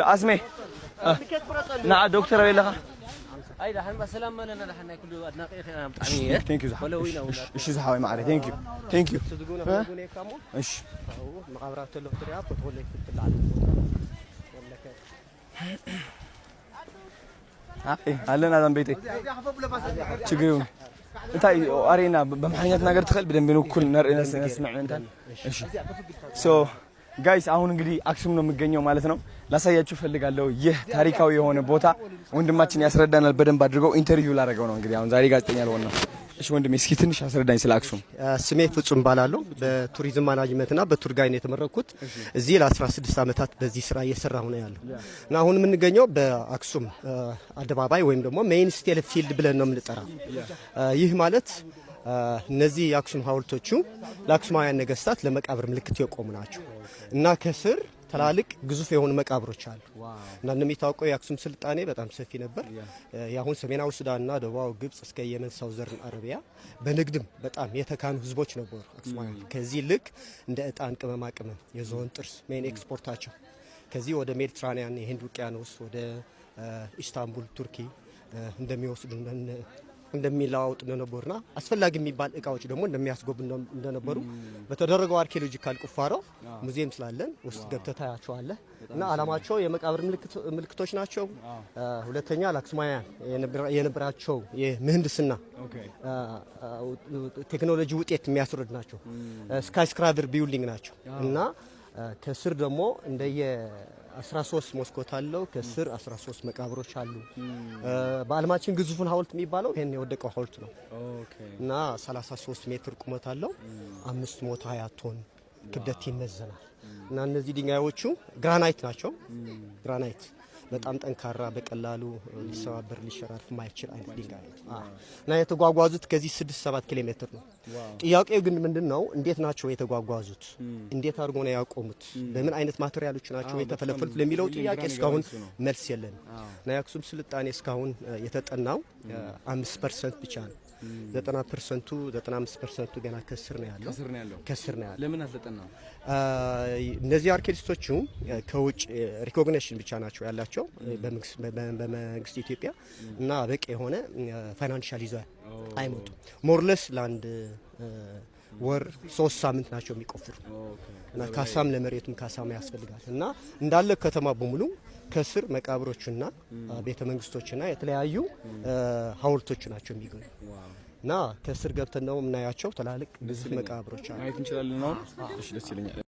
اسمي نعم دكتور ويلا اي ده حنا سلام لنا نحن كله ادناقي يعني ثانك يو ايش زحوي معري ثانك يو صدقونا بنقول هيك كامو ايش مقابرات له ترياب بتقول لك تطلع ايه علنا ذنب بيتي تشغيون انت ارينا بمحنيات ነገር ትخል በደንብ ነው ኩል ነስማዕ እንታ እሺ ሶ ጋይስ አሁን እንግዲህ አክሱም ነው የሚገኘው ማለት ነው ላሳያችሁ ፈልጋለሁ ይህ ታሪካዊ የሆነ ቦታ ወንድማችን ያስረዳናል በደንብ አድርገው ኢንተርቪው ላደረገው ነው እንግዲህ አሁን ዛሬ ጋዜጠኛ ልሆን ነው እሺ ወንድሜ እስኪ ትንሽ አስረዳኝ ስለ አክሱም ስሜ ፍጹም ባላለው በቱሪዝም ማናጅመንትና በቱር ጋይድ የተመረኩት እዚህ ለ16 አመታት በዚህ ስራ እየሰራሁ ነው ያለው እና አሁን የምንገኘው በአክሱም አደባባይ ወይም ደግሞ ሜን ስቴል ፊልድ ብለን ነው የምንጠራው ይህ ማለት እነዚህ የአክሱም ሐውልቶቹ ለአክሱማውያን ነገስታት ለመቃብር ምልክት የቆሙ ናቸው እና ከስር ተላልቅ ግዙፍ የሆኑ መቃብሮች አሉ እና እንደሚታወቀው የአክሱም ስልጣኔ በጣም ሰፊ ነበር ያሁን ሰሜናዊ ሱዳንና ደቡባዊ ግብጽ እስከ የመን ሳውዘርን አረቢያ በንግድም በጣም የተካኑ ህዝቦች ነበሩ አክሱማውያን ከዚህ ልክ እንደ እጣን ቅመማ ቅመም የዝሆን ጥርስ ሜን ኤክስፖርታቸው ከዚህ ወደ ሜዲትራኒያን የህንድ ውቅያኖስ ወደ ኢስታንቡል ቱርኪ እንደሚወስዱ እንደሚላውጥ እንደነበርና አስፈላጊ የሚባል እቃዎች ደግሞ እንደሚያስጎብ እንደነበሩ በተደረገው አርኪኦሎጂካል ቁፋሮ ሙዚየም ስላለን ውስጥ ገብተህ ታያቸዋለህ እና አላማቸው የመቃብር ምልክቶች ናቸው ሁለተኛ ለአክሱማውያን የነበራቸው የምህንድስና ቴክኖሎጂ ውጤት የሚያስረዱ ናቸው ስካይስክራቨር ቢልዲንግ ናቸው እና ከስር ደግሞ እንደየ 13 መስኮት አለው ከስር 13 መቃብሮች አሉ በአለማችን ግዙፉን ሐውልት የሚባለው ይሄን የወደቀው ሐውልት ነው እና 33 ሜትር ቁመት አለው 520 ቶን ክብደት ይመዘናል እና እነዚህ ድንጋዮቹ ግራናይት ናቸው ግራናይት በጣም ጠንካራ በቀላሉ ሊሰባበር ሊሸራርፍ ማይችል አይነት ድንጋይ እና የተጓጓዙት ከዚህ 6-7 ኪሎ ሜትር ነው ጥያቄው ግን ምንድነው እንዴት ናቸው የተጓጓዙት እንዴት አድርጎ ነው ያቆሙት በምን አይነት ማቴሪያሎች ናቸው የተፈለፈሉት ለሚለው ጥያቄ እስካሁን መልስ የለንም እና የአክሱም ስልጣኔ እስካሁን የተጠናው 5% ብቻ ነው 90% 95% ገና ከስር ነው ያለው ለምን አልተጠናው እነዚህ አርኪኦሎጂስቶቹ ከውጭ ሪኮግኒሽን ብቻ ናቸው ያላቸው በመንግስት ኢትዮጵያ እና በቂ የሆነ ፋይናንሻል ይዘው አይመጡ ሞርለስ ላንድ ወር 3 ሳምንት ናቸው የሚቆፍሩ እና ካሳም ለመሬቱም ካሳም ያስፈልጋል እና እንዳለ ከተማ በሙሉ ከስር መቃብሮችና ቤተ መንግስቶችና የተለያዩ ሐውልቶች ናቸው የሚገኙ እና ከስር ገብተን ነው የምናያቸው ተላልቅ ብዙ መቃብሮች አሉ ማየት እንችላለን ነው እሺ ደስ ይለኛል